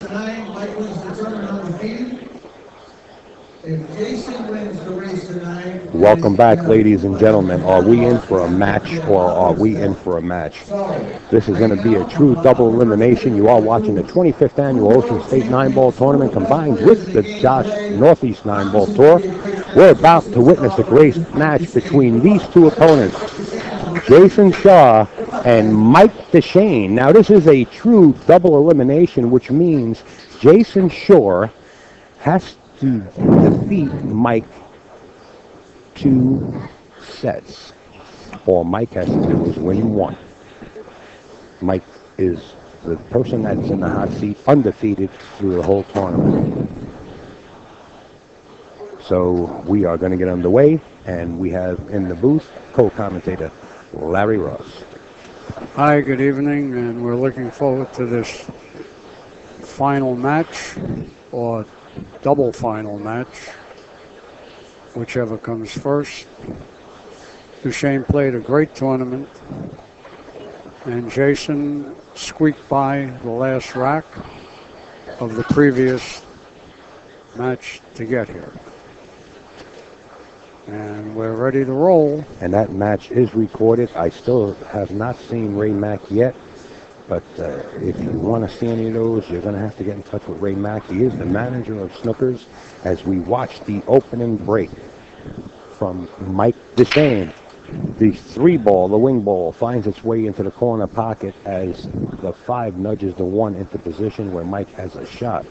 tonight, Mike wins the tournament undefeated. If Jayson wins the race tonight... Welcome back, ladies and gentlemen. Are we in for a match, or are we in for a match? This is going to be a true double elimination. You are watching the 25th Annual Ocean State 9-Ball Tournament combined with the Josh Northeast 9-Ball Tour. We're about to witness a great match between these two opponents, Jayson Shaw and Mike Dechaine. Now, this is a true double elimination, which means Jayson Shaw has to defeat Mike 2 sets. All Mike has to do is win 1. Mike is the person that's in the hot seat, undefeated through the whole tournament. So we are going to get underway, and we have in the booth co-commentator Larry Ross. Hi, good evening, and we're looking forward to this final match, or double final match, whichever comes first. Dechaine played a great tournament, and Jayson squeaked by the last rack of the previous match to get here. And we're ready to roll. And that match is recorded. I still have not seen Ray Mack yet, but if you want to see any of those, you're going to have to get in touch with Ray Mack. He is the manager of Snookers, as we watch the opening break from Mike Dechaine. The 3-ball, the wing ball, finds its way into the corner pocket as the 5 nudges the 1 into position where Mike has a shot.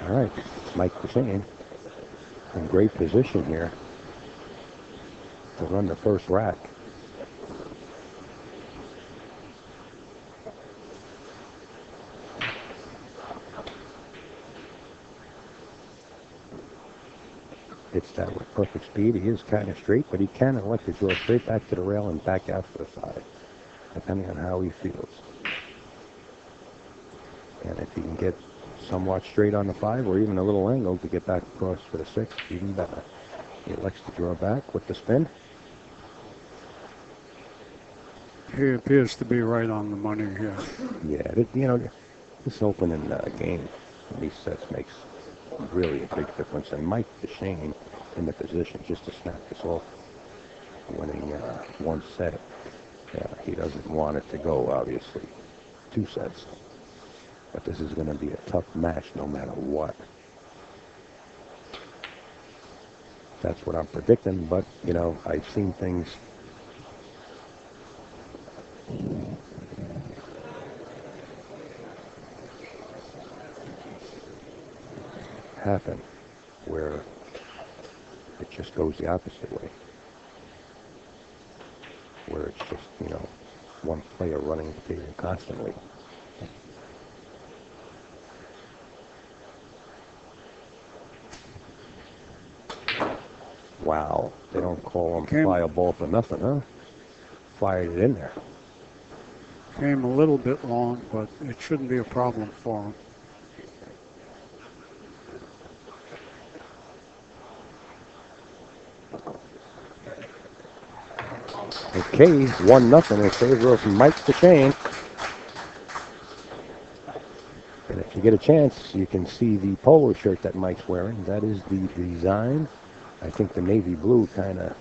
All right, Mike Dechaine in great position here to run the first rack. Hits that with perfect speed. He is kind of straight, but he can elect to draw straight back to the rail and back out to the side, depending on how he feels. And if he can get somewhat straight on the 5 or even a little angle to get back across for the 6, even better. He elects to draw back with the spin. He appears to be right on the money here. Yeah, this opening game in these sets makes really a big difference. And Mike Dechaine in the position just to snap this off, winning 1 set. He doesn't want it to go, obviously, 2 sets. But this is going to be a tough match no matter what. That's what I'm predicting, but, I've seen things happen where it just goes the opposite way. Where it's just, one player running the table constantly. Wow, they don't call him fly a ball for nothing, huh? Fired it in there. Came a little bit long, but it shouldn't be a problem for him. Okay, 1-0 in favor of Mike Dechaine. And if you get a chance, you can see the polo shirt that Mike's wearing. That is the design. I think the navy blue kind of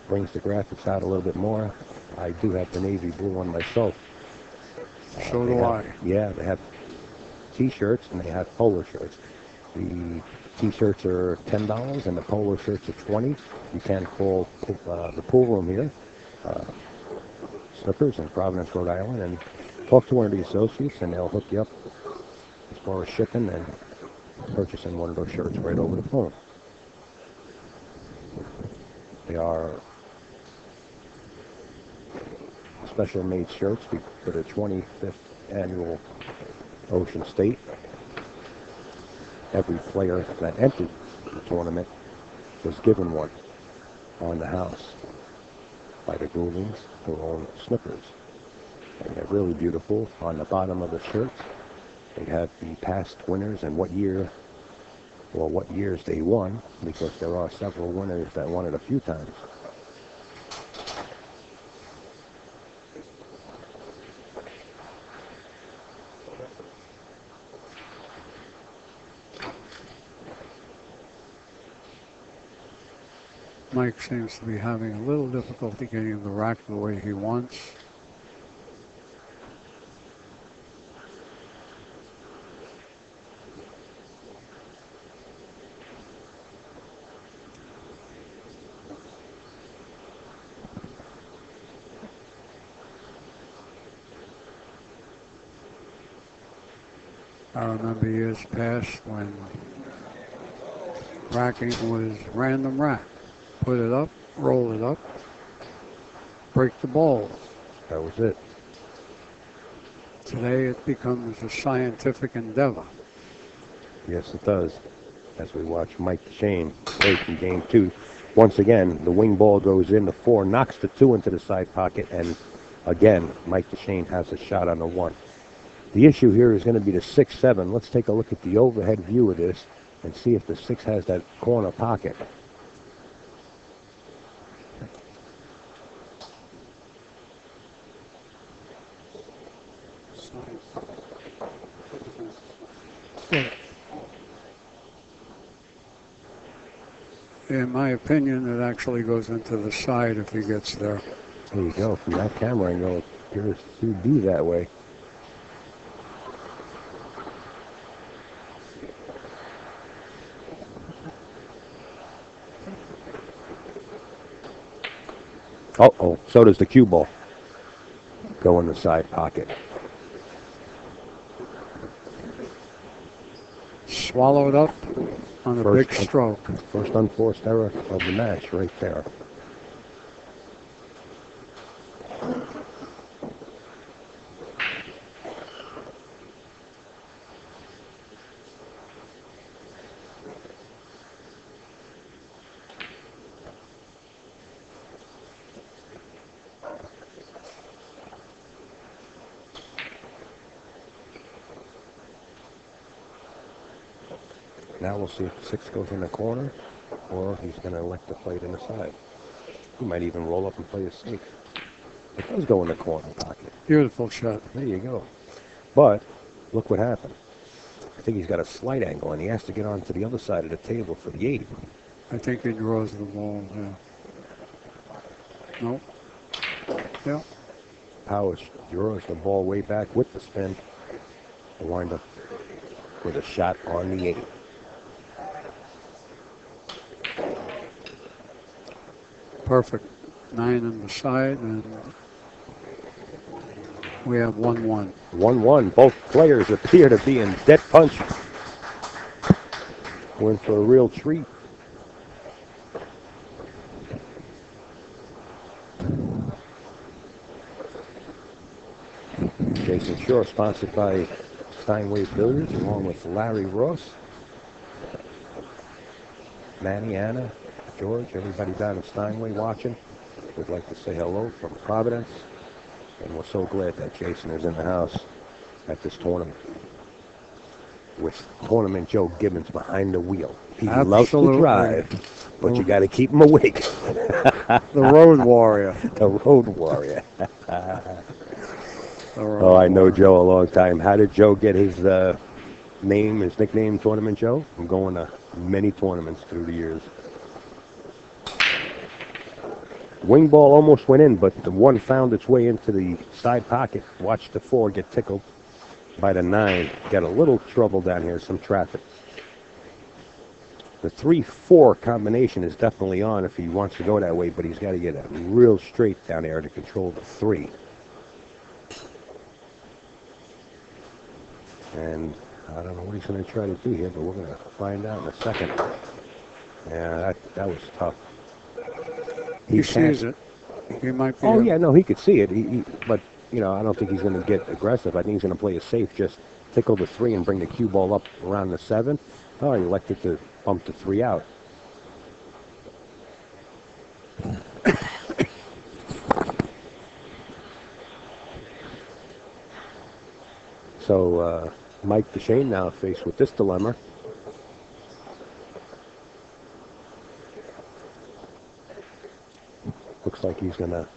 brings the graphics out a little bit more. I do have the navy blue one myself. So do I. Yeah, they have T-shirts and they have polo shirts. The T-shirts are $10 and the polo shirts are $20. You can call the pool room here, Snookers in Providence, Rhode Island, and talk to one of the associates, and they'll hook you up as far as shipping and purchasing one of those shirts right over the phone. They are special made shirts for the 25th Annual Ocean State Every player that entered the tournament was given one on the house by the Goulings, who own Snookers. And they're really beautiful. On the bottom of the shirts, they have the past winners and what year, or what years they won, because there are several winners that won it a few times. Mike seems to be having a little difficulty getting the rack the way he wants. I remember years past when racking was random rack. Put it up, roll it up, break the balls. That was it. Today it becomes a scientific endeavor. Yes, it does. As we watch Mike Dechaine play from game 2. Once again, the wing ball goes in the 4, knocks the 2 into the side pocket, and again, Mike Dechaine has a shot on the 1. The issue here is going to be the 6-7. Let's take a look at the overhead view of this and see if the 6 has that corner pocket. In my opinion, it actually goes into the side if he gets there. There you go. From that camera angle, it appears to be that way. Uh-oh, so does the cue ball. Go in the side pocket. Swallowed up on a big stroke. First unforced error of the match right there. Now we'll see if the 6 goes in the corner, or he's going to elect to play it in the side. He might even roll up and play it safe. It does go in the corner pocket. Beautiful shot. There you go. But look what happened. I think he's got a slight angle, and he has to get onto the other side of the table for the 8. I think he draws the ball, yeah. Nope. Yeah. Powers draws the ball way back with the spin and wind up with a shot on the 8. Perfect. 9 on the side, and we have 1-1. 1-1. Both players appear to be in dead punch. We're in for a real treat. Jayson Shore, sponsored by Steinway Billiards, along with Larry Ross, Manny, Anna, George, everybody down in Steinway watching. We'd like to say hello from Providence, and we're so glad that Jayson is in the house at this tournament with Tournament Joe Gibbons behind the wheel. He loves to drive, but you got to keep him awake. The Road Warrior. The Road Warrior. Oh, I know Joe a long time. How did Joe get his nickname, Tournament Joe? I'm going to many tournaments through the years. Wing ball almost went in, but the 1 found its way into the side pocket. Watched the 4 get tickled by the 9. Got a little trouble down here, some traffic. The 3-4 combination is definitely on if he wants to go that way, but he's got to get it real straight down there to control the 3. And I don't know what he's going to try to do here, but we're going to find out in a second. Yeah, that was tough. He sees it. He might be. Yeah, no, he could see it. But, I don't think he's going to get aggressive. I think he's going to play it safe, just tickle the 3 and bring the cue ball up around the 7. Oh, he elected to bump the 3 out. So Mike Dechaine now faced with this dilemma. Looks like he's going to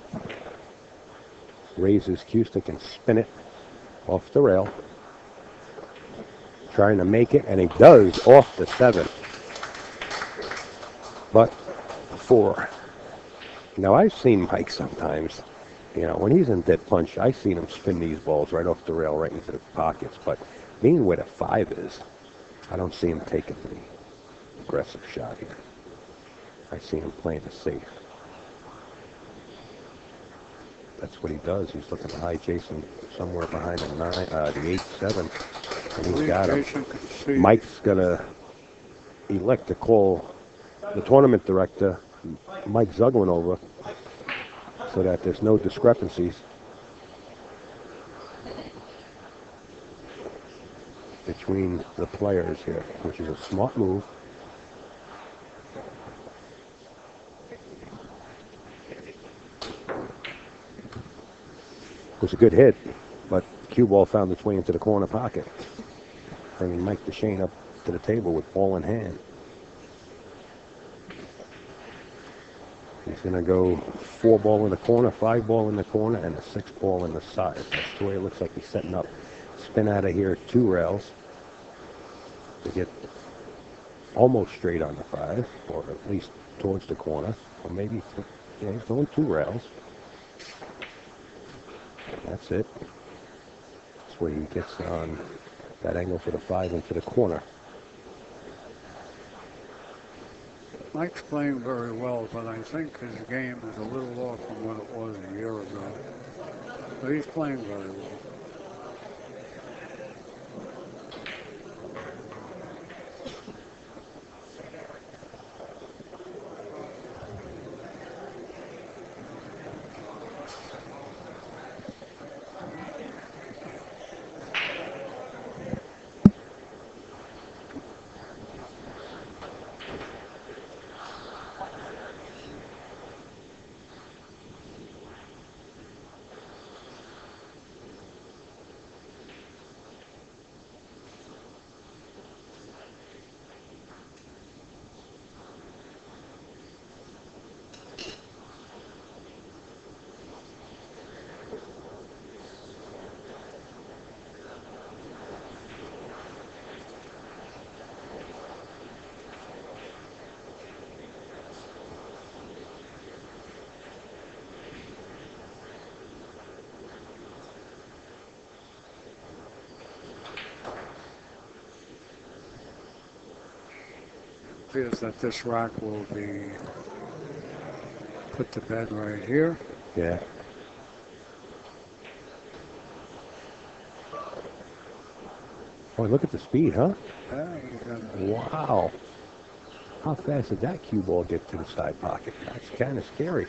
raise his cue stick and spin it off the rail. Trying to make it, and he does off the 7. But 4. Now, I've seen Mike sometimes, you know, when he's in dead punch, I've seen him spin these balls right off the rail, right into the pockets. But being where the 5 is, I don't see him taking the aggressive shot here. I see him playing it safe. That's what he does. He's looking to hide Jayson somewhere behind the 8-7, and he's got him. Mike's gonna elect to call the tournament director, Mike Zuglin, over so that there's no discrepancies between the players here, which is a smart move. It was a good hit, but the cue ball found its way into the corner pocket, bringing Mike Dechaine up to the table with ball in hand. He's going to go 4 ball in the corner, 5 ball in the corner, and a 6 ball in the side. That's the way it looks like he's setting up. Spin out of here 2 rails to get almost straight on the 5, or at least towards the corner, or maybe he's going 2 rails. That's it. That's where he gets on that angle for the 5 into the corner. Mike's playing very well, but I think his game is a little off from what it was a year ago. But he's playing very well. Appears that this rack will be put to bed right here. Yeah. Boy, look at the speed, huh? Yeah, wow. How fast did that cue ball get to the side pocket? That's kind of scary.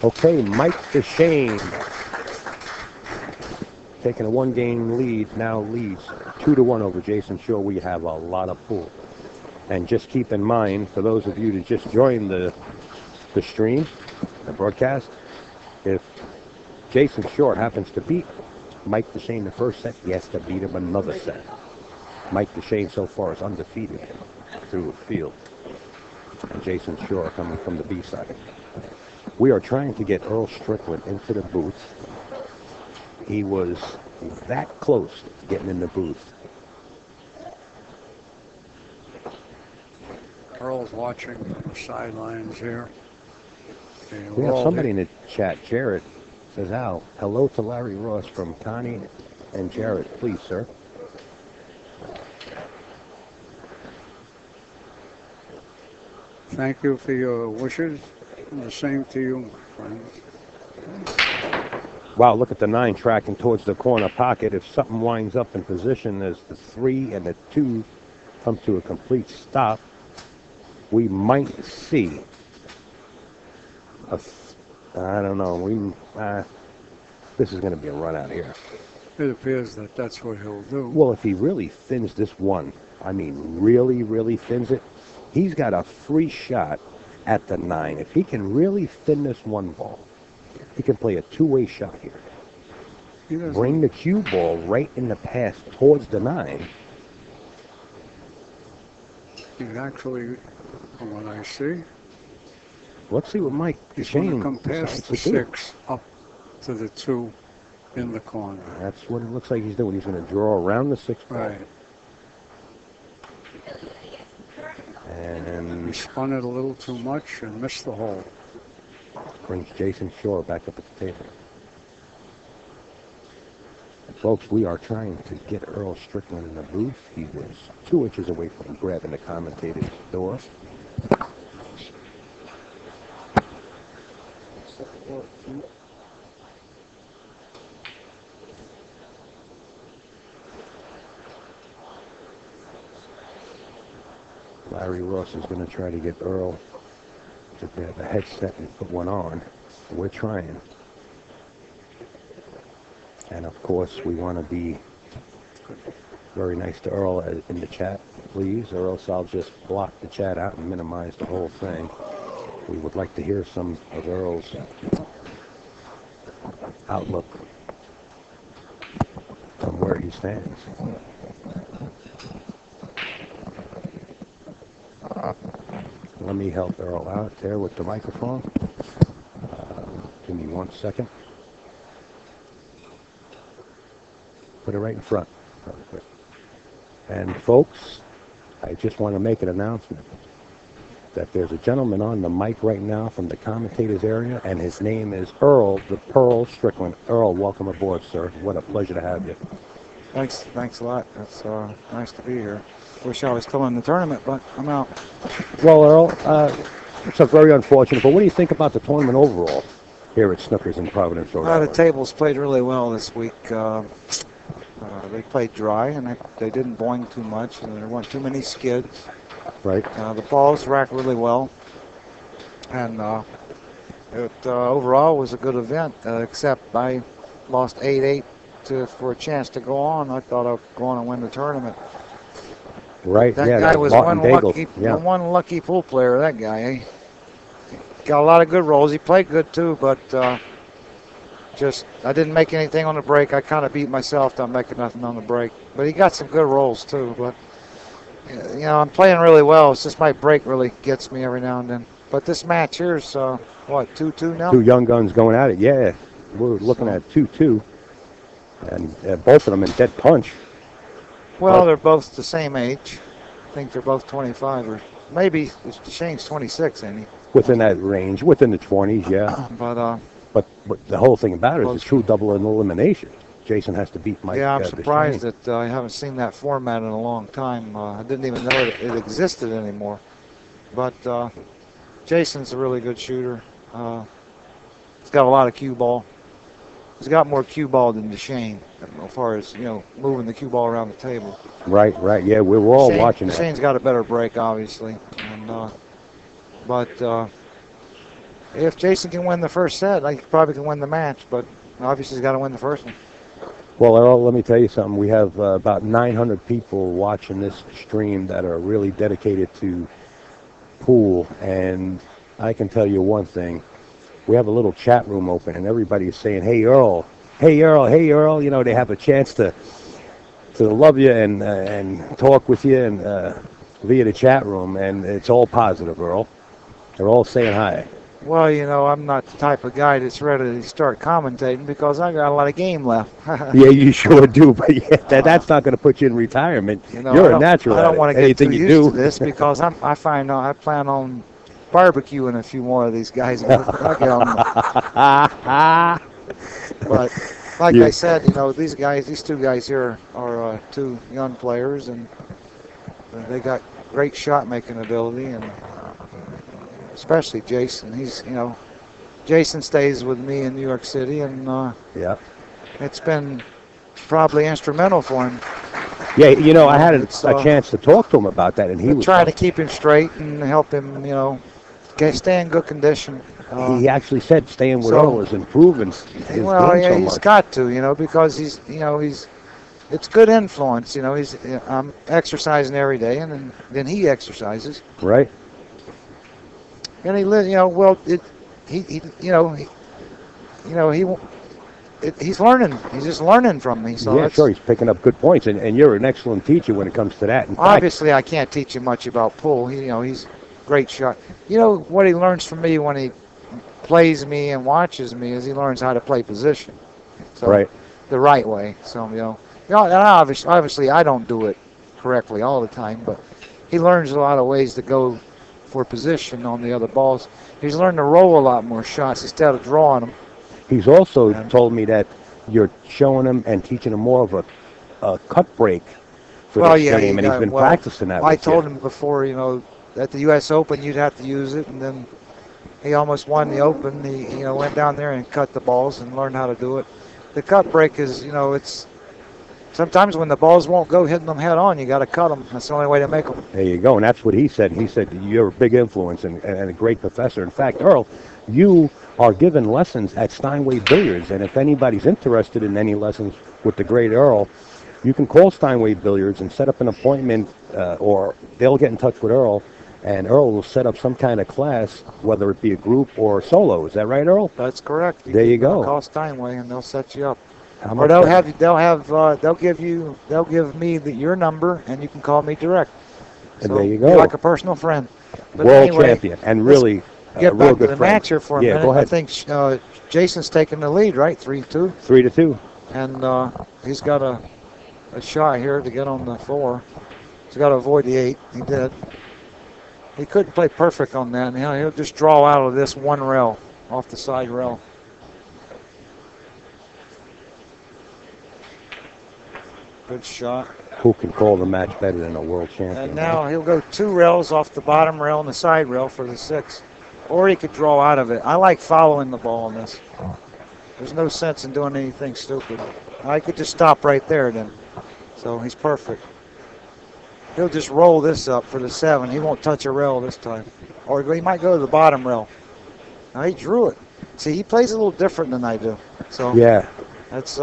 Okay, Mike Dechaine taking a 1-game lead, now leads 2-1 over Jayson Shaw. We have a lot of pull. And just keep in mind, for those of you that just joined the stream, the broadcast, if Jayson Shaw happens to beat Mike Dechaine the first set, he has to beat him another set. Mike Dechaine so far is undefeated through the field. And Jayson Shaw coming from the B side. We are trying to get Earl Strickland into the booth. He was that close to getting in the booth. Earl's watching from the sidelines here. We have somebody in the chat. Jarrett says, Al, hello to Larry Ross from Connie and Jarrett. Please, sir. Thank you for your wishes. And the same to you, my friend. Wow, look at the 9 tracking towards the corner pocket. If something winds up in position as the 3 and the 2 come to a complete stop, we might see I don't know. This is going to be a run out here. It appears that that's what he'll do. Well, if he really thins this one, I mean really, really thins it, he's got a free shot at the 9. If he can really thin this one ball, he can play a two-way shot here. Bring the cue ball right in the pass towards the 9. He's actually, from what I see, Let's see what Mike he's going to Dechaine come past the 6 up to the 2 in the corner. That's what it looks like he's doing. He's going to draw around the 6 ball. Right. And He spun it a little too much and missed the hole. brings Jayson Shore back up at the table. And folks, we are trying to get Earl Strickland in the booth. He was 2 inches away from grabbing the commentator's door. Larry Ross is going to try to get Earl to grab a headset and put one on. We're trying. And of course, we want to be very nice to Earl in the chat, please, or else I'll just block the chat out and minimize the whole thing. We would like to hear some of Earl's outlook from where he stands. Let me help Earl out there with the microphone. Give me 1 second. Put it right in front. And folks, I just want to make an announcement that there's a gentleman on the mic right now from the commentators area, and his name is Earl the Pearl Strickland. Earl, welcome aboard, sir. What a pleasure to have you. Thanks a lot. It's nice to be here. Wish I was still in the tournament, but I'm out. Well, Earl, it's a very unfortunate, but what do you think about the tournament overall here at Snookers in Providence, Rhode The Island? tables played really well this week. They played dry, and they didn't boing too much, and there weren't too many skids. Right. The balls racked really well, and it overall was a good event, except I lost 8-8 for a chance to go on. I thought I would go on and win the tournament. Right, That yeah. guy was Martin one lucky pool player, that guy. He got a lot of good rolls. He played good, too, but I didn't make anything on the break. I kind of beat myself not making nothing on the break. But he got some good rolls, too. But, you know, I'm playing really well. It's just my break really gets me every now and then. But this match here's, 2-2 now? 2 young guns going at it, yeah. We're looking at 2-2. And both of them in dead punch. Well, they're both the same age. I think they're both 25, or maybe Shayne's 26, ain't he? Within that range, within the 20s, yeah. But But the whole thing about it is a true double elimination. Jayson has to beat Mike. yeah, I'm surprised Dechaine. that I haven't seen that format in a long time. I didn't even know it existed anymore. But Jayson's a really good shooter. He's got a lot of cue ball. He's got more cue ball than Dechaine, as far as, moving the cue ball around the table. Right, yeah, we're all watching that. Dechaine's got a better break, obviously. But if Jayson can win the first set, he probably can win the match, but obviously he's got to win the first one. Well, Earl, let me tell you something. We have about 900 people watching this stream that are really dedicated to pool, and I can tell you one thing. We have a little chat room open, and everybody is saying, hey, Earl, hey, Earl, hey, Earl. You know, they have a chance to love you and talk with you and via the chat room, and it's all positive, Earl. They're all saying hi. Well, I'm not the type of guy that's ready to start commentating because I got a lot of game left. Yeah, you sure do, but that's not going to put you in retirement. You're a natural. I don't want to get anything too you used do. to this because I plan on barbecuing a few more of these guys. I'll get on them. But like I said, these 2 guys here are 2 young players, and they got great shot making ability, and especially Jayson. Jayson stays with me in New York City, and it's been probably instrumental for him. Yeah, I had a chance to talk to him about that, and he was trying to keep him straight and help him, stay in good condition. He actually said staying with so- Earl is improving his Well, game yeah, so he's much. got to, because it's good influence. I'm exercising every day, and then he exercises, Right? and he lives. He's learning. He's just learning from me. So Yeah, that's, sure. He's picking up good points, and you're an excellent teacher when it comes to that. In fact, obviously, I can't teach him much about pool. He's a great shot. What he learns from me when he plays me and watches me is he learns how to play position. So, right. the right way. So, and obviously I don't do it correctly all the time, but he learns a lot of ways to go for position on the other balls. He's learned to roll a lot more shots instead of drawing them. He's also told me that you're showing him and teaching him more of a cut break for this game, and he's been practicing that. I told him before, at the U.S. Open you'd have to use it, and then he almost won the Open. He went down there and cut the balls and learned how to do it. The cut break is, it's sometimes when the balls won't go hitting them head on, you got to cut them. That's the only way to make them. There you go, and that's what he said. He said you're a big influence and a great professor. In fact, Earl, you are giving lessons at Steinway Billiards, and if anybody's interested in any lessons with the great Earl, you can call Steinway Billiards and set up an appointment, or they'll get in touch with Earl, and Earl will set up some kind of class, whether it be a group or solo. Is that right, Earl? That's correct. There you go. Call Steinway and they'll set you up. Or they'll give me your number and you can call me direct. And So there you go. You're like a personal friend. But World anyway, champion, and really get real back to good the friend. match here for a minute. Go ahead. I think Jayson's taking the lead, right? 3-2. 3-2. And he's got a shot here to get on the 4. He's got to avoid the 8. He did. He couldn't play perfect on that. He'll just draw out of this one rail, off the side rail. Good shot. Who can call the match better than a world champion? And now he'll go 2 rails off the bottom rail and the side rail for the 6. Or he could draw out of it. I like following the ball in this. There's no sense in doing anything stupid. I could just stop right there then. So he's perfect. He'll just roll this up for the 7. He won't touch a rail this time. Or he might go to the bottom rail. Now he drew it. See, he plays a little different than I do. So Yeah. that's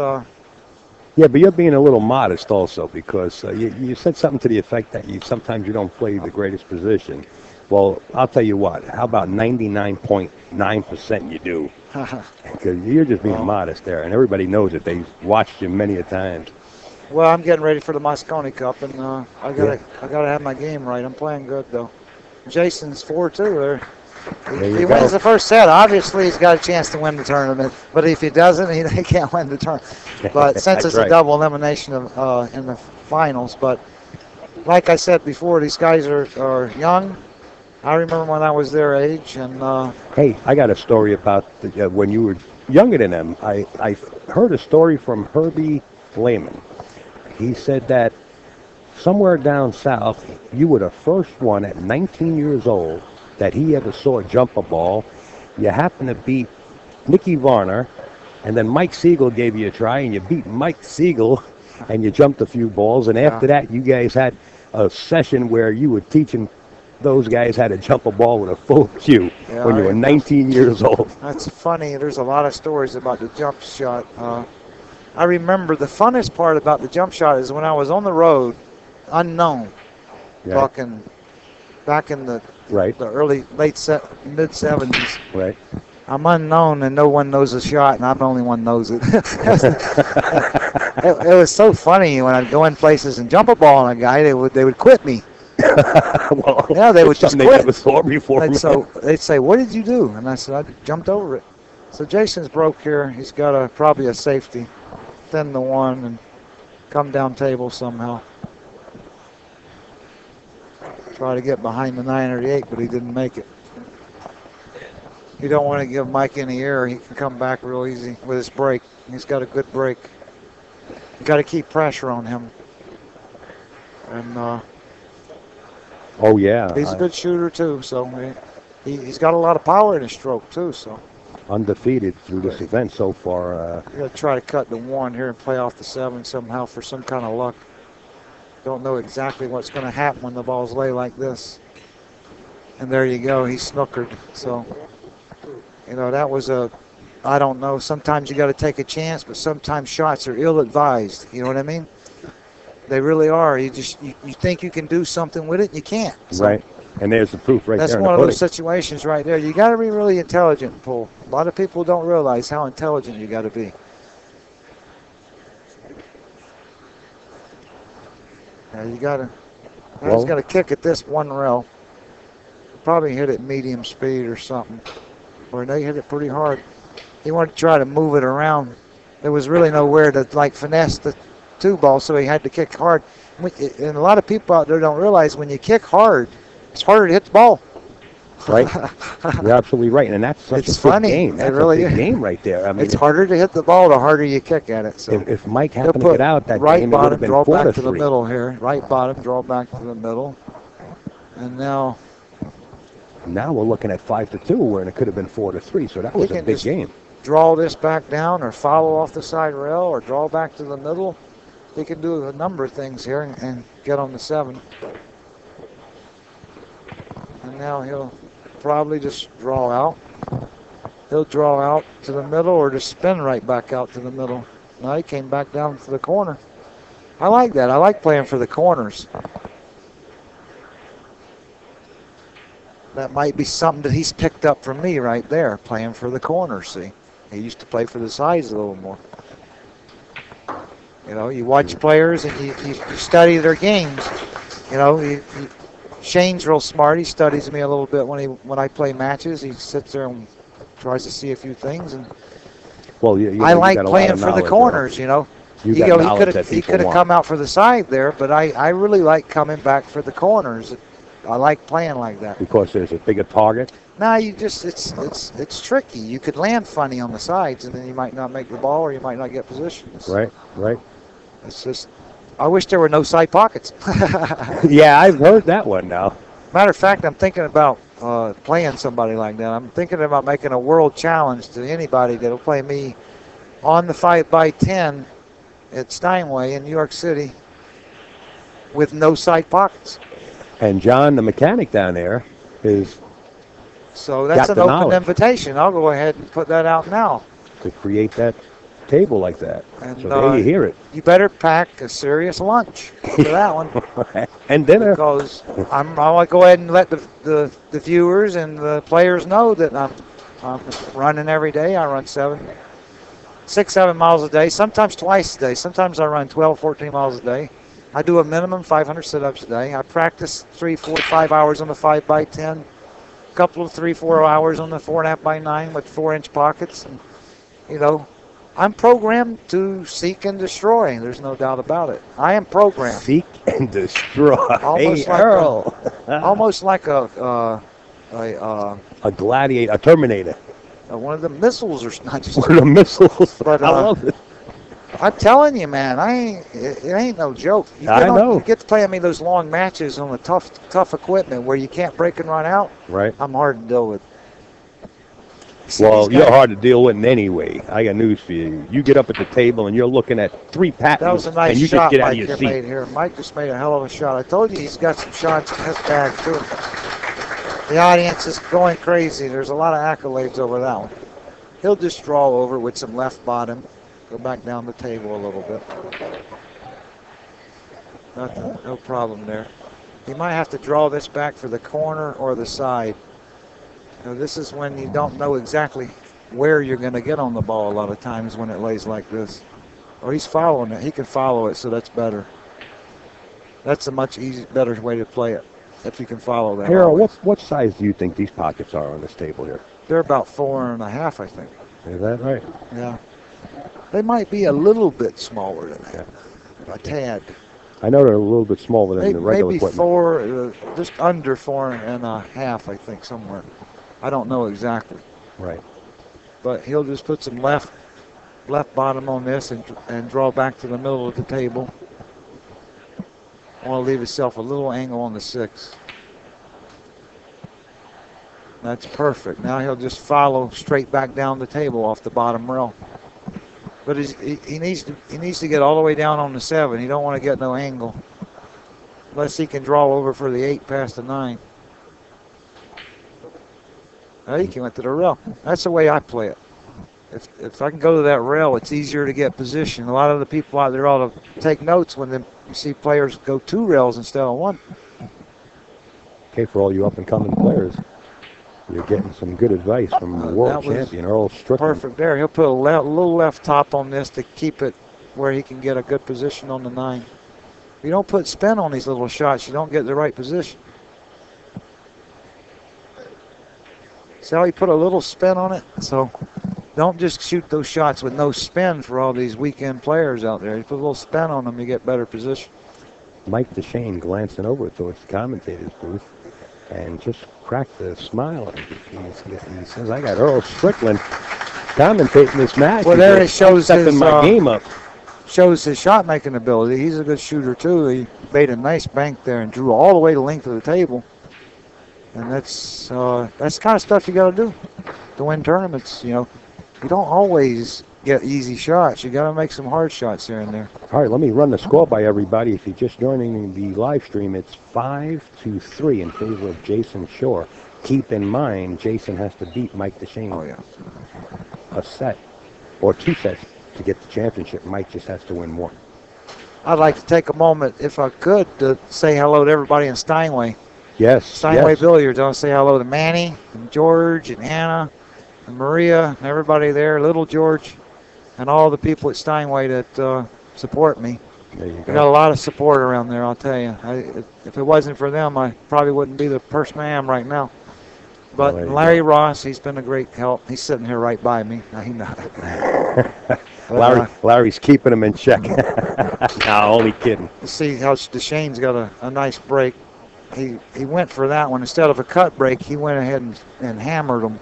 Yeah, but you're being a little modest also, because you said something to the effect that sometimes you don't play the greatest position. Well, I'll tell you what. How about 99.9% you do? Because you're just being modest there, and everybody knows it. They've watched you many a times. well, I'm getting ready for the Moscone Cup, and I gotta have my game right. I'm playing good though. Jayson's 4-2 there. He wins the first set. Obviously, he's got a chance to win the tournament. But if he doesn't, he can't win the tournament. But since it's a double elimination in the finals. But like I said before, these guys are young. I remember when I was their age. And Hey, I got a story about when you were younger than them. I heard a story from Herbie Lehman. He said that somewhere down south, you were the first one at 19 years old that he ever saw jump a ball. You happened to beat Nicky Varner, and then Mike Siegel gave you a try, and you beat Mike Siegel, and you jumped a few balls. And after that, you guys had a session where you were teaching those guys how to jump a ball with a full cue when you were 19 years old. That's funny. There's a lot of stories about the jump shot. I remember the funnest part about the jump shot is when I was on the road, unknown, talking back in the early, mid 70s. Right. I'm unknown and no one knows the shot, and I'm the only one knows it. It was so funny when I'd go in places and jump a ball on a guy, they would quit me. Well, Yeah, they would just they quit. never saw before. They'd say, "What did you do?" And I said, "I jumped over it." So Jayson's broke here. He's got probably a safety, thin the 1, and come down table somehow. Try to get behind the 9 or the 8, but he didn't make it. You don't want to give Mike any air. He can come back real easy with his break. He's got a good break. You got to keep pressure on him. And oh yeah, he's a good shooter too. So he's got a lot of power in his stroke too. So undefeated through this event so far. you got to try to cut the 1 here and play off the 7 somehow for some kind of luck. Don't know exactly what's going to happen when the balls lay like this. And there you go. He's snookered. So You know, that was I don't know, sometimes you got to take a chance, but sometimes shots are ill-advised. You know what I mean? They really are. You think you can do something with it, and you can't. So Right. And there's the proof right that's there. one of those situations right there. You got to be really intelligent, Paul. A lot of people don't realize how intelligent you got to be. Now you got to. He's got to kick at this one rail. Probably hit it medium speed or something. Or they hit it pretty hard. He wanted to try to move it around. There was really nowhere to like finesse the two ball, so he had to kick hard. And a lot of people out there don't realize when you kick hard, it's harder to hit the ball. Right. You're absolutely right, and that's such It's a good funny. game. That's It really a big is. game right there. I mean, It's harder to hit the ball the harder you kick at it. So if Mike he'll happened to put get out that right game, it would bottom, have been draw 4 back to to the 3. middle here. Right bottom, draw back to the middle. And now Now we're looking at 5 to 2, where it could have been 4 to 3. So that was a can big just game. draw this back down or follow off the side rail or draw back to the middle. He can do a number of things here and get on the 7. And now he'll probably just draw out. He'll draw out to the middle or just spin right back out to the middle. Now he came back down to the corner. I like that. I like playing for the corners. That might be something that he's picked up from me right there, playing for the corners, see. He used to play for the sides a little more. You know, you watch players and you study their games. You know, Shane's real smart. He studies me a little bit when I play matches. He sits there and tries to see a few things. And Well, I like playing for the corners, you know. You He got knowledge that could people have want. come out for the side there, but I really like coming back for the corners. I like playing like that. Because there's a bigger target. Now you just it's tricky. You could land funny on the sides, and then you might not make the ball, or you might not get positions. Right. It's just, I wish there were no side pockets. Yeah, I've heard that one now. Matter of fact, I'm thinking about playing somebody like that. I'm thinking about making a world challenge to anybody that'll play me on the 5x10 at Steinway in New York City with no side pockets. And John, the mechanic down there, is So that's got an the open knowledge. invitation. I'll go ahead and put that out now. to create that table like that. And, So there you hear it. You better pack a serious lunch for that one. And dinner. Because I want to go ahead and let the viewers and the players know that I'm running every day. I run 7 miles a day, sometimes twice a day. Sometimes I run 12, 14 miles a day. I do a minimum 500 sit-ups a day. I practice 3, 4, 5 hours on the 5x10, a couple of 3, 4 hours on the 4.5x9 with 4-inch pockets. And, you know, I'm programmed to seek and destroy. There's no doubt about it. I am programmed. Seek and destroy. Almost Hey, like Earl. Almost like A gladiator, a Terminator. one of the missiles, or not just. One of the missiles. But, I love it. I'm telling you, man, it ain't no joke. I know. You get to play me those long matches on the tough equipment where you can't break and run out. Right. I'm hard to deal with. See, Well, these you're guys- hard to deal with in any way. I got news for you. You get up at the table and you're looking at 3 That patents, was a nice and you shot just get out Mike of your just seat. made here. Mike just made a hell of a shot. I told you he's got some shots in his bag, too. The audience is going crazy. There's a lot of accolades over that one. He'll just draw over with some left bottom. Go back down the table a little bit. Nothing, no problem there. You might have to draw this back for the corner or the side. Now, this is when you don't know exactly where you're going to get on the ball a lot of times when it lays like this. Or he's following it. He can follow it, so that's better. That's a much better way to play it, if you can follow that. Harold, always. what size do you think these pockets are on this table here? They're about 4.5, I think. Is that right? Yeah. They might be a little bit smaller than that. A tad. I know they're a little bit smaller than the regular Maybe equipment. just under 4.5, I think, somewhere. I don't know exactly. Right. But he'll just put some left bottom on this and draw back to the middle of the table. I want to leave himself a little angle on the 6. That's perfect. Now he'll just follow straight back down the table off the bottom rail. But he needs to get all the way down on the 7. He don't want to get no angle. Unless he can draw over for the 8 past the 9. Oh, he went to the rail. That's the way I play it. If I can go to that rail, it's easier to get position. A lot of the people out there ought to take notes when you see players go 2 rails instead of 1. Okay, for all you up-and-coming players, you're getting some good advice from the world champion, Earl Strickland. Perfect there. He'll put a little left top on this to keep it where he can get a good position on the 9. If you don't put spin on these little shots, you don't get the right position. See how he put a little spin on it? So don't just shoot those shots with no spin for all these weekend players out there. You put a little spin on them, you get better position. Mike Dechaine glancing over towards the commentator's booth and just cracked a smile. He says, I got Earl Strickland commentating this match. Well, there it shows stepping my game up. Shows his shot making ability. He's a good shooter too. He made a nice bank there and drew all the way the length of the table. And that's the kind of stuff you got to do to win tournaments. You don't always get easy shots. You got to make some hard shots here and there. All right, let me run the score by everybody. If you're just joining the live stream, it's 5-3 in favor of Jayson Shore. Keep in mind, Jayson has to beat Mike Dechaine. Oh, yeah. A set or 2 sets to get the championship. Mike just has to win 1. I'd like to take a moment, if I could, to say hello to everybody in Steinway. Yes. Steinway Billiards. I want to say hello to Manny and George and Anna and Maria and everybody there, Little George, and all the people at Steinway that support me. There you go. I got a lot of support around there, I'll tell you. If it wasn't for them, I probably wouldn't be the person I am right now. But Larry Ross, he's been a great help. He's sitting here right by me. Now, he knows. Larry's keeping him in check. No, only kidding. See how Dechaine's got a nice break. He went for that one. Instead of a cut break, he went ahead and hammered him.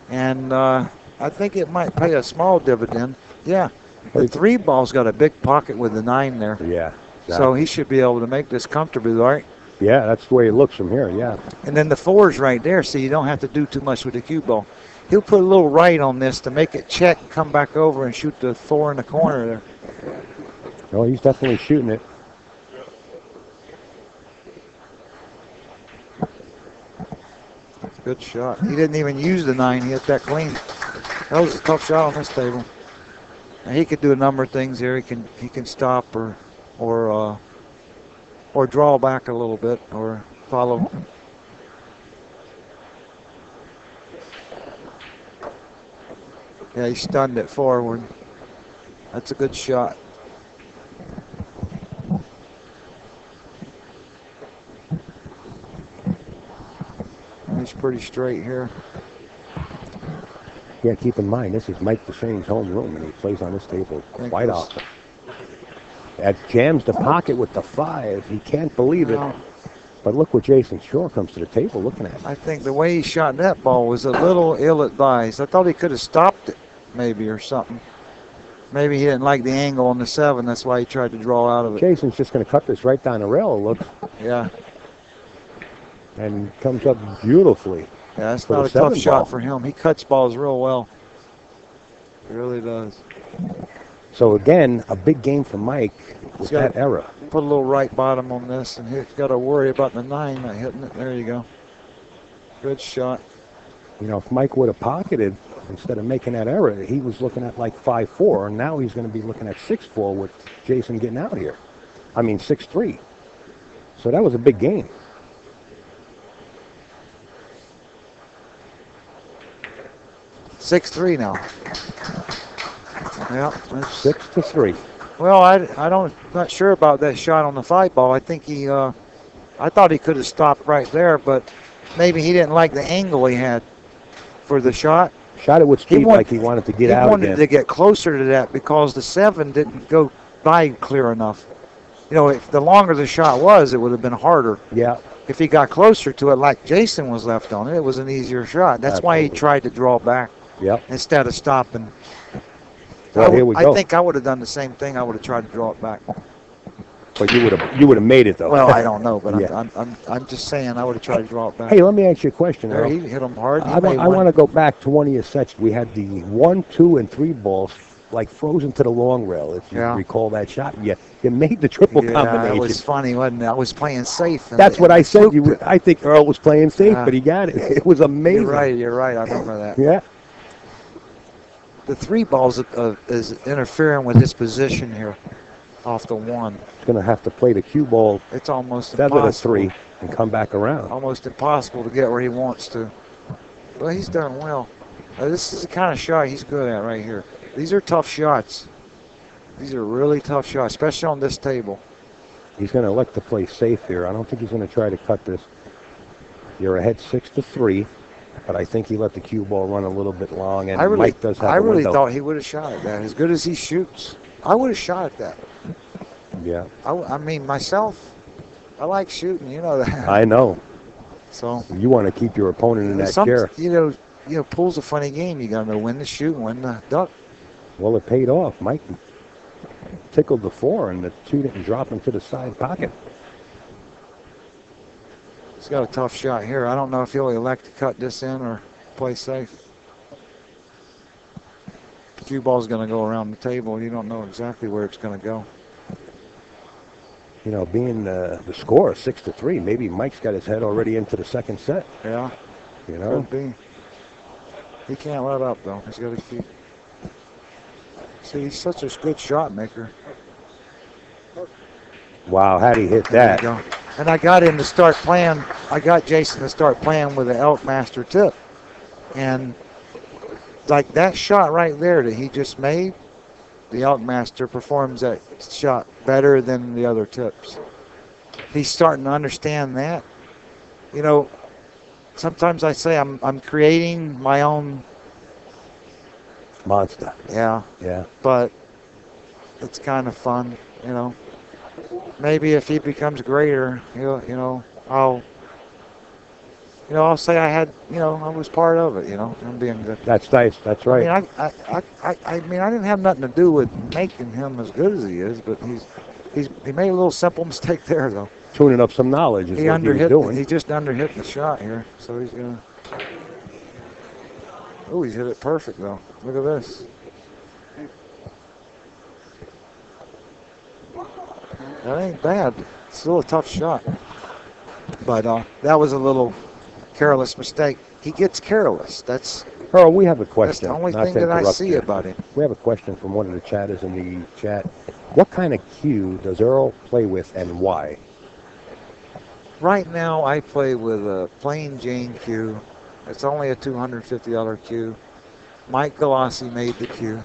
And I think it might pay a small dividend. Yeah. The 3 ball's got a big pocket with the 9 there. Yeah. Exactly. So he should be able to make this comfortably, right? Yeah, that's the way it looks from here, yeah. And then the 4's right there, so you don't have to do too much with the cue ball. He'll put a little right on this to make it check, come back over and shoot the 4 in the corner there. Oh, he's definitely shooting it. Good shot. He didn't even use the 9. He hit that clean. That was a tough shot on this table. And he could do a number of things here. He can stop or draw back a little bit or follow. Yeah, he stunned it forward. That's a good shot. He's pretty straight here. Yeah, keep in mind, this is Mike Dechaine's home room, and he plays on this table quite often. That jams the pocket with the 5. He can't believe it. But look what Jayson Shore comes to the table looking at. I think the way he shot that ball was a little ill-advised. I thought he could have stopped it, maybe, or something. Maybe he didn't like the angle on the 7. That's why he tried to draw out of it. Jason's just going to cut this right down the rail, it looks. Yeah. And comes up beautifully. Yeah, that's not a tough shot for him. He cuts balls real well. He really does. So again, a big game for Mike with that error. Put a little right bottom on this, and he's got to worry about the 9 not hitting it. There you go. Good shot. You know, if Mike would have pocketed instead of making that error, he was looking at like 5-4, and now he's going to be looking at 6-4 with Jayson getting out here. I mean 6-3. So that was a big game. (6-3) now. Yeah, 6-3. Well, not sure about that shot on the 5 ball. I think I thought he could have stopped right there, but maybe he didn't like the angle he had for the shot. Shot it with speed like he wanted to get out again. He wanted to get closer to that because the 7 didn't go by clear enough. You know, if the longer the shot was, it would have been harder. Yeah. If he got closer to it like Jayson was left on it, it was an easier shot. That's why he tried to draw back. Yep. Instead of stopping. Well, here we go. I think I would have done the same thing. I would have tried to draw it back. But you would have made it though. Well, I don't know, but yeah. I'm just saying I would have tried to draw it back. Hey, let me ask you a question. There, he hit him hard. I want to go back to one of your sets. We had the 1, 2, and 3 balls like frozen to the long rail. If you Yeah. recall that shot, you made the triple Yeah, combination. it was funny, wasn't it? I was playing safe. That's what I said. Swooped it. I think Earl was playing safe, Yeah. but he got it. It was amazing. You're right. I remember that. Yeah. The 3 balls is interfering with his position here off the 1. He's going to have to play the cue ball It's almost 7 to impossible. 3 and come back around. Almost impossible to get where he wants to. Well, he's done well. This is the kind of shot he's good at right here. These are tough shots. These are really tough shots, especially on this table. He's going to elect to play safe here. I don't think he's going to try to cut this. You're ahead 6 to 3, but I think he let the cue ball run a little bit long, and Mike does have I a really window. thought he would have shot at that. As good as he shoots, I would have shot at that. Yeah. I mean, myself, I like shooting. You know that. I know. So You want to keep your opponent in that chair. You know, pool's a funny game. You got to know when to shoot and when to duck. Well, it paid off. Mike tickled the 4, and the 2 didn't drop into the side pocket. He's got a tough shot here. I don't know if he'll elect to cut this in or play safe. The cue ball's going to go around the table. You don't know exactly where it's going to go. You know, being the score 6 to 3, maybe Mike's got his head already into the second set. Yeah, You know. could be. He can't let up though. He's got to keep. See, he's such a good shot maker. Wow, how'd he hit There you that? go. And I got him to start playing. I got Jayson to start playing with the Elk Master tip, and like that shot right there that he just made, the Elk Master performs that shot better than the other tips. He's starting to understand that. You know, sometimes I say I'm creating my own. Monster. Yeah, Yeah. but it's kind of fun, you know. Maybe if he becomes greater, I'll say I was part of it, I'm being good. That's nice. That's right. I mean, I didn't have nothing to do with making him as good as he is, but he made a little simple mistake there, though. Tuning up some knowledge is what he was doing. He just underhit the shot here, so he's gonna. Oh, he's hit it perfect though. Look at this. That ain't bad. Still a tough shot. But that was a little careless mistake. He gets careless. That's Earl, we have a question. the only Not thing to that I interrupt see you. about him. We have a question from one of the chatters in the chat. What kind of cue does Earl play with, and why? Right now, I play with a plain Jane cue. It's only a $250 cue. Mike Galassi made the cue.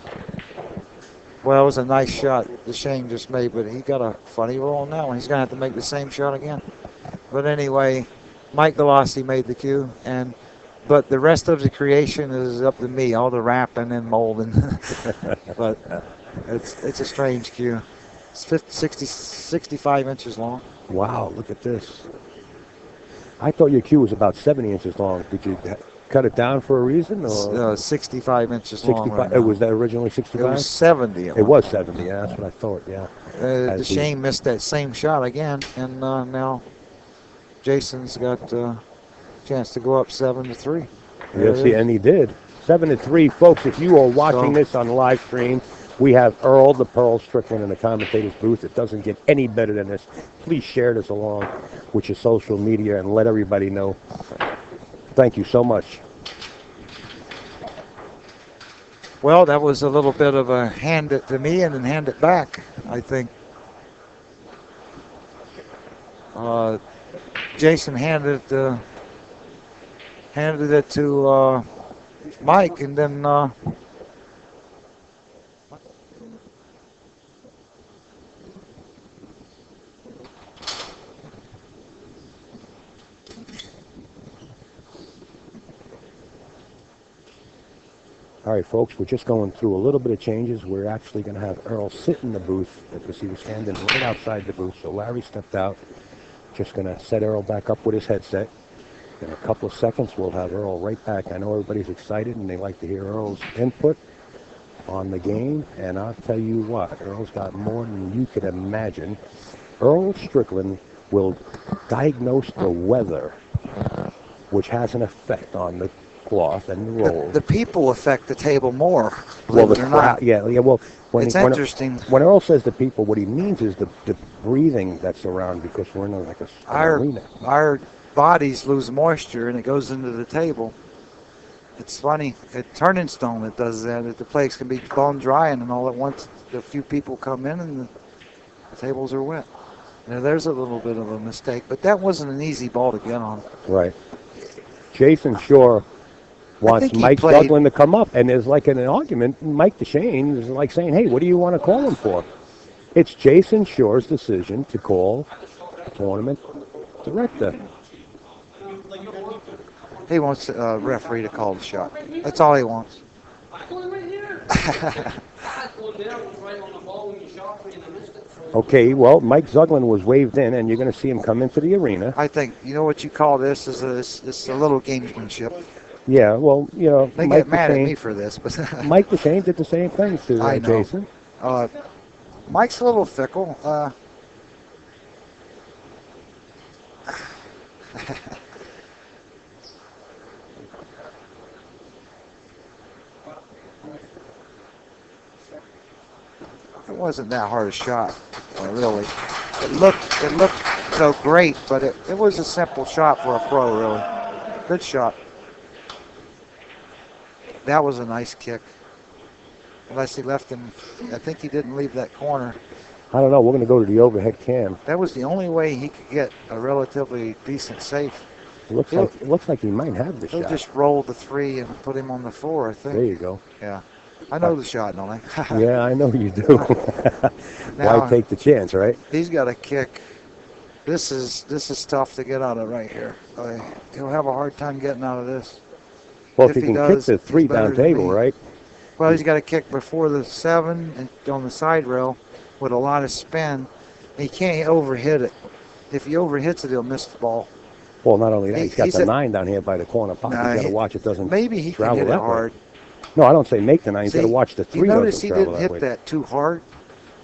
Well, it was a nice shot Dechaine just made, but he got a funny roll on that one. He's going to have to make the same shot again. But anyway, Mike Galassi made the cue, but the rest of the creation is up to me, all the wrapping and molding. But it's a strange cue. It's 65 inches long. Wow, look at this. I thought your cue was about 70 inches long. Did you cut it down for a reason? Or 65 inches long. 65? Right It now. was that originally 65? It was 70. It was 70, yeah, that's what I thought, yeah. Dechaine missed that same shot again, and now Jayson's got a chance to go up 7 to 3. Yes, and he did. 7 to 3, folks. If you are watching this on live stream, we have Earl the Pearl Strickland in the commentator's booth. It doesn't get any better than this. Please share this along with your social media and let everybody know. Thank you so much. Well, that was a little bit of a hand it to me and then hand it back, I think. Jayson handed it to Mike, and then All right, folks, we're just going through a little bit of changes. We're actually going to have Earl sit in the booth because he was standing right outside the booth. So Larry stepped out. Just going to set Earl back up with his headset. In a couple of seconds, we'll have Earl right back. I know everybody's excited and they like to hear Earl's input on the game. And I'll tell you what, Earl's got more than you could imagine. Earl Strickland will diagnose the weather, which has an effect on the cloth and the rolls. The people affect the table more, Well, believe the it or crowd, not. yeah. Well, It's interesting. When Earl says the people, what he means is the breathing that's around, because we're in like an arena. Our bodies lose moisture and it goes into the table. It's funny. At Turning Stone, it does that. The place can be bone drying, and all at once, a few people come in and the tables are wet. Now, there's a little bit of a mistake, but that wasn't an easy ball to get on. Right. Jayson Shore wants Mike Duglin to come up, and there's like an argument. Mike Dechaine is like saying, hey, what do you want to call him for? It's Jayson Shore's decision to call tournament director. He wants a referee to call the shot. That's all he wants. Okay, well, Mike Duglin was waved in, and you're going to see him come into the arena. I think, you know what you call this is a little gamesmanship. Yeah, well, you know, they get mad at me for this, but Mike Dechaine did the same thing to Jayson. Mike's a little fickle. It wasn't that hard a shot, really. It looked so great, but it was a simple shot for a pro, really. Good shot. That was a nice kick. Unless he left him, I think he didn't leave that corner. I don't know. We're going to go to the overhead cam. That was the only way he could get a relatively decent safe. It looks like he might have the shot. He'll just roll the three and put him on the floor, I think. There you go. Yeah. I know the shot, don't I? Yeah, I know you do. Why take the chance, right? He's got a kick. This is tough to get out of right here. He'll have a hard time getting out of this. Well, if he can kick the three down table, right? Well, he's got to kick before the 7 and on the side rail with a lot of spin. He can't overhit it. If he overhits it, he'll miss the ball. Well, not only that, he's got the 9 down here by the corner pocket. He's got to watch it doesn't maybe he can hit it hard. No, I don't say make the 9. He's got to watch the 3. You notice he didn't hit that too hard?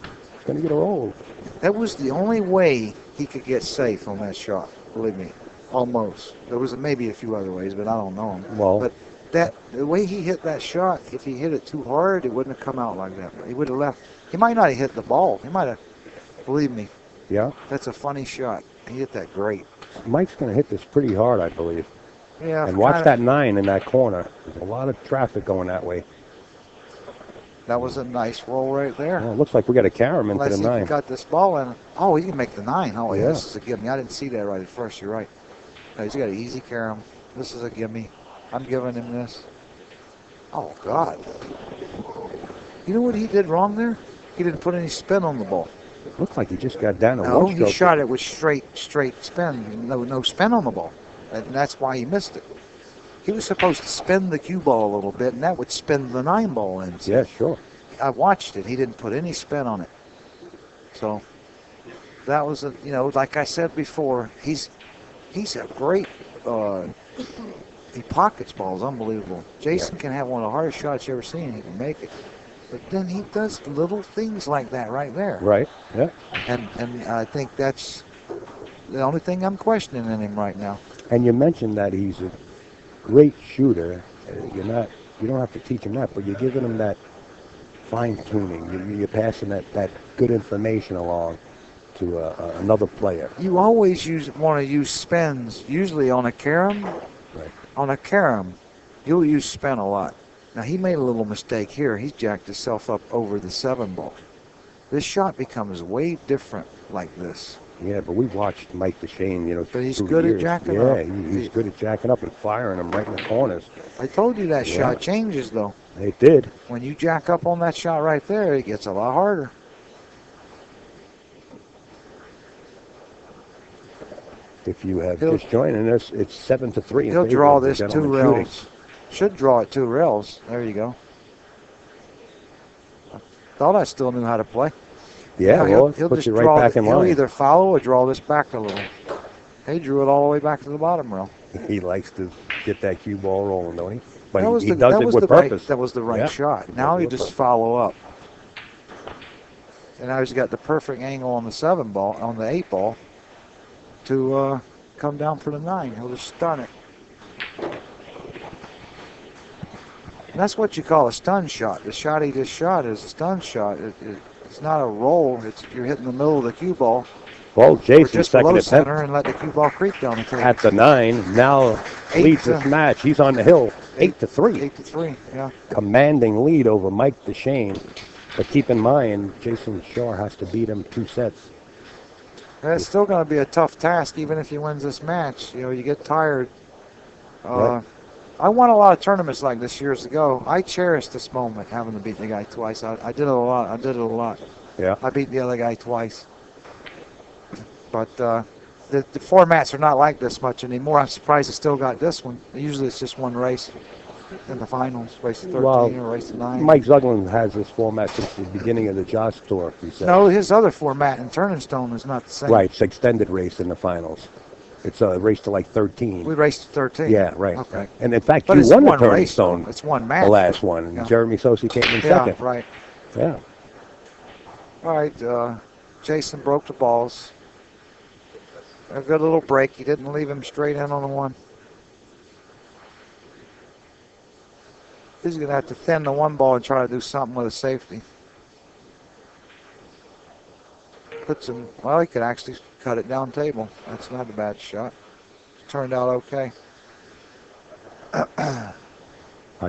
He's going to get a roll. That was the only way he could get safe on that shot, believe me. Almost. There was maybe a few other ways, but I don't know him. Well, but the way he hit that shot, if he hit it too hard, it wouldn't have come out like that. He would have left. He might not have hit the ball. He might have, believe me. Yeah? That's a funny shot. He hit that great. Mike's going to hit this pretty hard, I believe. Yeah. And watch that 9 in that corner. There's a lot of traffic going that way. That was a nice roll right there. Well, it looks like we got to carry him into the 9. Unless he got this ball in. Oh, he can make the 9. Oh, yeah. This is a gimme. I didn't see that right at first. You're right. No, he's got an easy carry him. This is a gimme. I'm giving him this. Oh, God. You know what he did wrong there? He didn't put any spin on the ball. Looks like he just got down No, he shot it with straight spin. No spin on the ball. And that's why he missed it. He was supposed to spin the cue ball a little bit, and that would spin the 9 ball in. Yeah, sure. I watched it. He didn't put any spin on it. So that was like I said before, he's a great. He pockets balls, unbelievable. Jayson can have one of the hardest shots you ever seen. He can make it, but then he does little things like that right there. Right. Yeah. And I think that's the only thing I'm questioning in him right now. And you mentioned that he's a great shooter. You don't have to teach him that, but you're giving him that fine tuning. You're passing that good information along to another player. You always want to use spins, usually on a carom. Right. On a carom, you'll use spin a lot. Now, he made a little mistake here. He jacked himself up over the 7 ball. This shot becomes way different like this. Yeah, but we've watched Mike Dechaine, But he's good at jacking up. Yeah, he's good at jacking up and firing them right in the corners. I told you that shot changes, though. It did. When you jack up on that shot right there, it gets a lot harder. If you have just joining us, it's 7-3. He'll draw this 2 rails. Should draw it 2 rails. There you go. Thought I still knew how to play. Yeah, well, he'll just put you right back in line. He'll either follow or draw this back a little. He drew it all the way back to the bottom rail. He likes to get that cue ball rolling, don't he? But he does it with purpose. That was the right shot. Now he just follow up. And now he's got the perfect angle on the 7 ball, on the 8 ball, to come down for the 9. He'll just stun it. That's what you call a stun shot. The shot he just shot is a stun shot. It's not a roll. You're hitting the middle of the cue ball. Well, Or Jayson just second below center attempt and let the cue ball creep down the table. at the 9. Now leads this match. He's on the hill, 8-3. 8-3, yeah. Commanding lead over Mike Dechaine. But keep in mind, Jayson Shaw has to beat him 2 sets. It's still going to be a tough task, even if he wins this match. You know, you get tired. Right. I won a lot of tournaments like this years ago. I cherish this moment, having to beat the guy twice. I did it a lot. Yeah. I beat the other guy twice. But the formats are not like this much anymore. I'm surprised I still got this one. Usually it's just one race in the finals, race of 13 or race of 9. Mike Zuglin has this format since the beginning of the Josh Tour, he said. No, his other format in Turn and Stone is not the same. Right, it's extended race in the finals. It's a race to like 13. We raced to 13. Yeah, right. Okay. And in fact, But you it's won the one Turn and race, Stone, though. It's one match. the last one. And Yeah. Jeremy Sosi came in Yeah, second. right. Yeah. All right, Jayson broke the balls. A good little break. He didn't leave him straight in on the one. He's going to have to thin the one ball and try to do something with a safety. Well, he could actually cut it down table. That's not a bad shot. Turned out okay.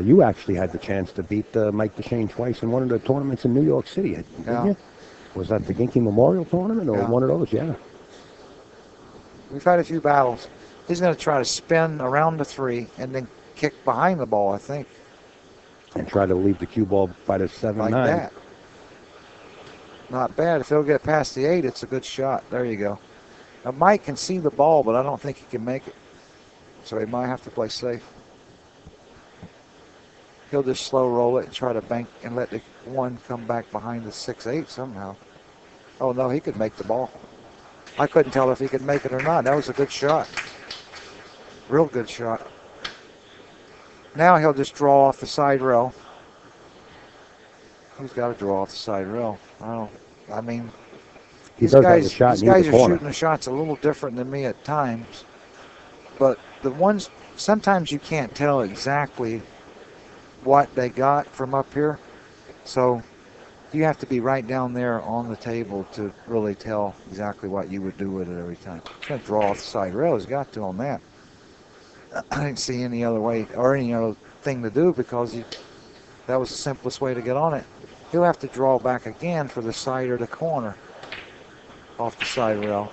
You actually had the chance to beat Mike Dechaine twice in one of the tournaments in New York City, didn't Yeah. you? Was that the Ginky Memorial Tournament or Yeah. one of those? Yeah. We've had a few battles. He's going to try to spin around the 3 and then kick behind the ball, I think. And try to leave the cue ball by the 7-9. Like that. Not bad. If he'll get past the 8, it's a good shot. There you go. Now, Mike can see the ball, but I don't think he can make it. So he might have to play safe. He'll just slow roll it and try to bank and let the 1 come back behind the 6-8 somehow. Oh, no, he could make the ball. I couldn't tell if he could make it or not. That was a good shot. Real good shot. Now he'll just draw off the side rail. He's got to draw off the side rail. These guys are shooting the shots a little different than me at times. But the ones, sometimes you can't tell exactly what they got from up here. So you have to be right down there on the table to really tell exactly what you would do with it every time. He's going to draw off the side rail. He's got to on that. I didn't see any other way or any other thing to do because that was the simplest way to get on it. He'll have to draw back again for the side or the corner off the side rail.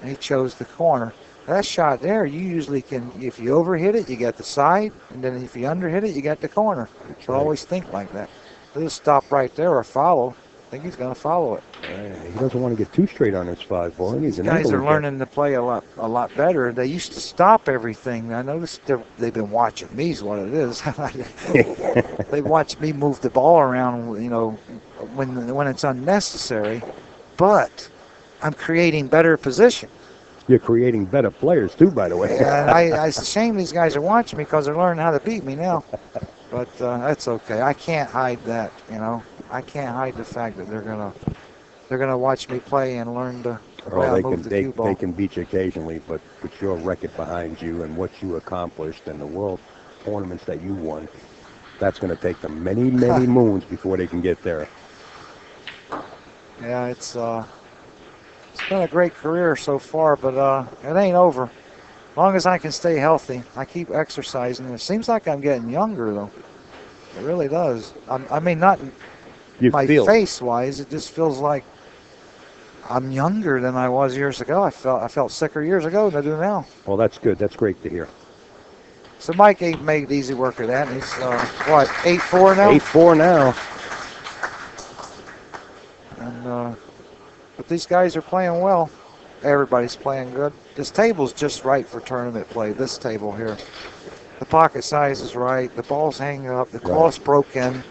And he chose the corner. That shot there, you usually can, if you overhit it, you get the side, and then if you underhit it, you get the corner. So always think like that. He'll stop right there or follow. I think he's going to follow it. He doesn't want to get too straight on his 5-ball. These guys are learning to play a lot better. They used to stop everything. I noticed they've been watching me is what it is. They watch me move the ball around, you know, when it's unnecessary. But I'm creating better position. You're creating better players too, by the way. And it's a shame these guys are watching me because they're learning how to beat me now. But that's okay. I can't hide that, you know. I can't hide the fact that they're gonna watch me play and learn to move the cue ball. They can beat you occasionally, but with your record behind you and what you accomplished and the world tournaments that you won, that's going to take them many, many moons before they can get there. Yeah, it's been a great career so far, but it ain't over. As long as I can stay healthy, I keep exercising. It seems like I'm getting younger, though. It really does. I mean, not my face-wise. It just feels like I'm younger than I was years ago. I felt sicker years ago than I do now. Well, that's good. That's great to hear. So Mike ain't made easy work of that. He's, 8-4 now? 8-4 now. And but these guys are playing well. Everybody's playing good. This table's just right for tournament play, this table here. The pocket size is right. The ball's hanging up. The cloth's broken.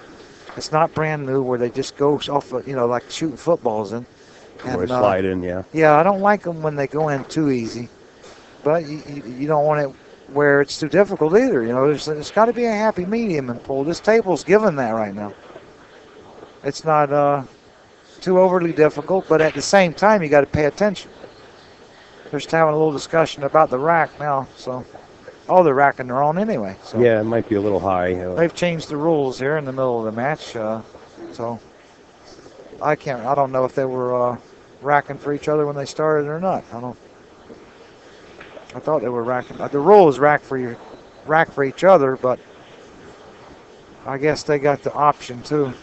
It's not brand new where they just go off, like shooting footballs in. And, or slide in, yeah. Yeah, I don't like them when they go in too easy. But you don't want it where it's too difficult either. You know, there's got to be a happy medium in pool. This table's given that right now. It's not too overly difficult, but at the same time, you got to pay attention. Just having a little discussion about the rack now, so Oh, they're racking their own anyway. So Yeah, it might be a little high. they've changed the rules here in the middle of the match. So I don't know if they were racking for each other when they started or not. I thought they were racking. The rule is rack for each other, but I guess they got the option too.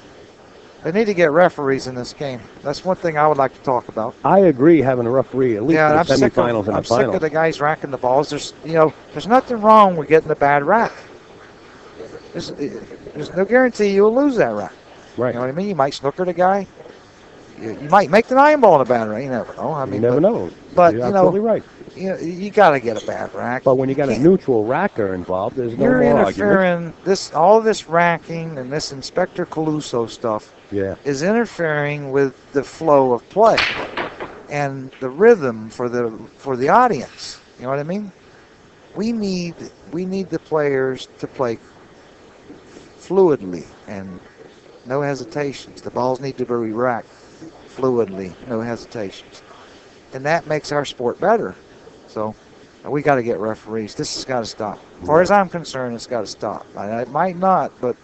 They need to get referees in this game. That's one thing I would like to talk about. I agree, having a referee at least in the I'm sick semifinals and the I'm sick finals. of the guys racking the balls. There's nothing wrong with getting a bad rack. There's no guarantee you'll lose that rack. Right. You know what I mean? You might snooker the guy. You might make the 9 ball in a bad rack. You never know. I mean, you never know. But You're absolutely right. You got to get a bad rack. But when you got a neutral racker involved, there's no You're more argument. interfering. All this racking and this Inspector Caluso stuff is interfering with the flow of play and the rhythm for the audience. You know what I mean? We need the players to play fluidly and no hesitations. The balls need to be racked fluidly, no hesitations. And that makes our sport better. So we got to get referees. This has got to stop. As far as I'm concerned, it's got to stop. It might not, but...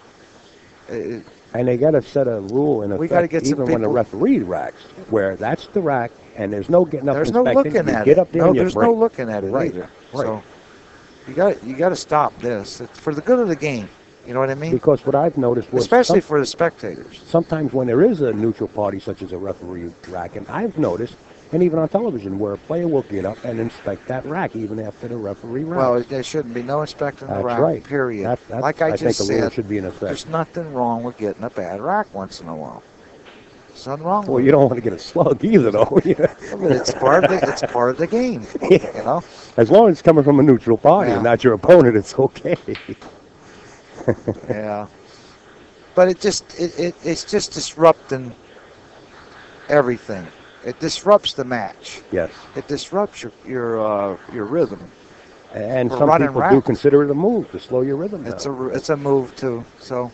And they got to set a rule in effect even when the referee racks, where that's the rack and there's no getting up there's inspecting. No looking at get it. Up there and there's break. no looking at it right. either. Right. So you got to stop this. It's for the good of the game. You know what I mean? Because what I've noticed was... Especially for the spectators. Sometimes when there is a neutral party, such as a referee racking, I've noticed, and even on television, where a player will get up and inspect that rack even after the referee rack. Well, there shouldn't be no inspecting the rack, right. period. Like I just think the rule said, should be in effect. There's nothing wrong with getting a bad rack once in a while. There's nothing wrong with Well, you don't want to get a slug either, though. But it's part of the game, you know? As long as it's coming from a neutral party and not your opponent, it's okay. Yeah. But it's just disrupting everything. It disrupts the match. Yes. It disrupts your rhythm. And some people do consider it a move to slow your rhythm down. It's a move too. So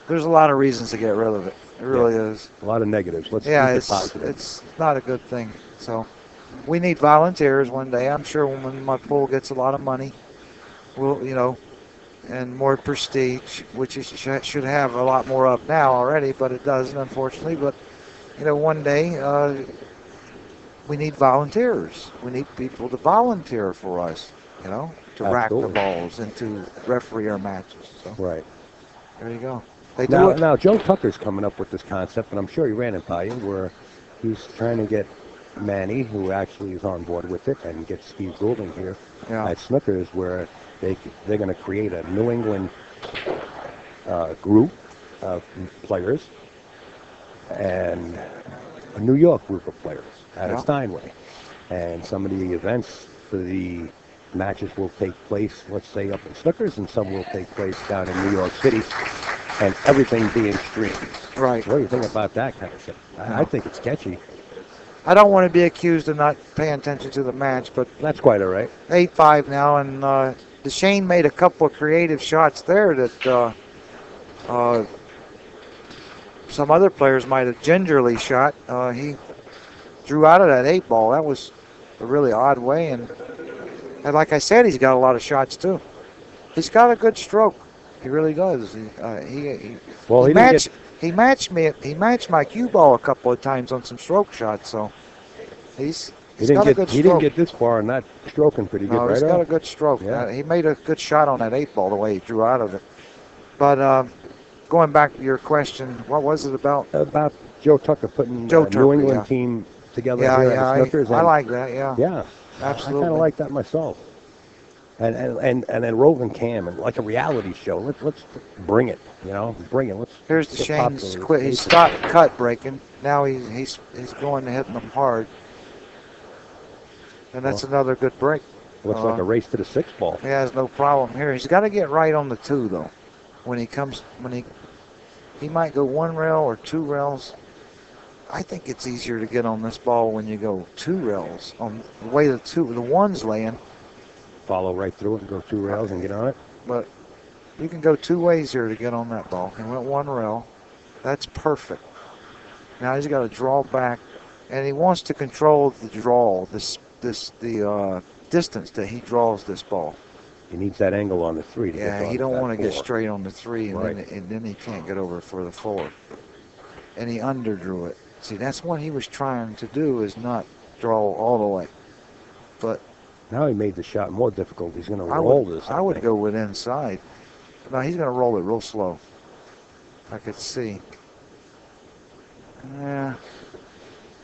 there's a lot of reasons to get rid of it. It really is. A lot of negatives. Let's keep it positive. It's not a good thing. So we need volunteers one day. I'm sure when my pool gets a lot of money, we'll and more prestige, which it should have a lot more of now already, but it doesn't, unfortunately. But one day we need volunteers. We need people to volunteer for us, to rack the balls and to referee our matches. So. Right. There you go. Now, Joe Tucker's coming up with this concept, and I'm sure he ran it by you, where he's trying to get Manny, who actually is on board with it, and get Steve Goulding here at Snookers, where they're going to create a New England group of players and a New York group of players at a Steinway. And some of the events for the matches will take place, let's say, up in Snookers, and some will take place down in New York City, and everything being streamed. Right. What do you think about that kind of thing? I think it's catchy. I don't want to be accused of not paying attention to the match, but... That's quite all right. 8-5 now, and Dechaine made a couple of creative shots there that some other players might have gingerly shot. He drew out of that 8 ball. That was a really odd way, and like I said, he's got a lot of shots too. He's got a good stroke. He really does. He matched my cue ball a couple of times on some stroke shots, so he's got a good stroke. He didn't get this far and not stroking pretty good, right? He's got a good stroke. Yeah. He made a good shot on that 8 ball the way he drew out of it. But going back to your question, what was it about? About Joe Tucker putting the New England team together here at Snookers. I like that, yeah. Yeah. Absolutely. I kind of like that myself. And then Rhode and Cam, and like a reality show. Let's bring it, bring it. Here's Deshane's quit. He stopped cut breaking. Now he's going to hitting them hard. And that's another good break. Looks like a race to the 6 ball. He has no problem here. He's got to get right on the 2 though. He might go 1 rail or 2 rails. I think it's easier to get on this ball when you go 2 rails. On the way the 1's laying. Follow right through it and go 2 rails and get on it. But you can go 2 ways here to get on that ball. He went 1 rail. That's perfect. Now he's got to draw back, and he wants to control the draw, the distance that he draws this ball. He needs that angle on the 3 to get Yeah, on he don't that want to get 4. straight on the 3, and, Right. then he can't get over for the 4. And he underdrew it. See, that's what he was trying to do, is not draw all the way. But Now he made the shot more difficult. He's going to roll this. I would think. go with inside. No, he's going to roll it real slow. I could see. Yeah.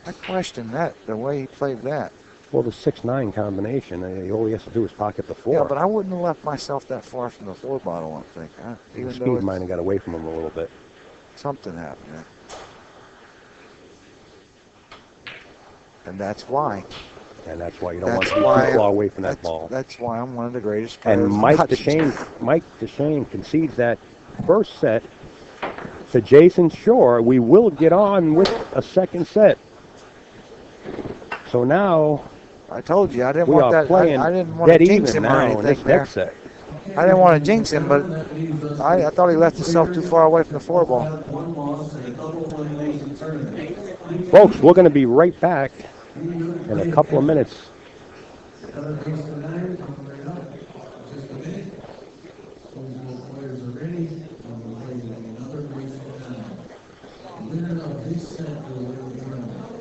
I question that, the way he played that. Well, the 6-9 combination, all he has to do is pocket the 4. Yeah, but I wouldn't have left myself that far from the 4 ball, I don't think. The Even speed though might have got away from him a little bit. something happened there. And that's why. And that's why you don't want That's to be why too far away from that ball. That's why I'm one of the greatest players. And Mike Dechaine concedes that first set to Jayson Shore. We will get on with a second set. So now I told you I didn't we want are that. playing I didn't want to dead jinx even him or now in anything this there. next set. I didn't want to jinx him, but I thought he left himself too far away from the 4 ball. Folks, we're going to be right back in a couple of minutes. Winner of this set will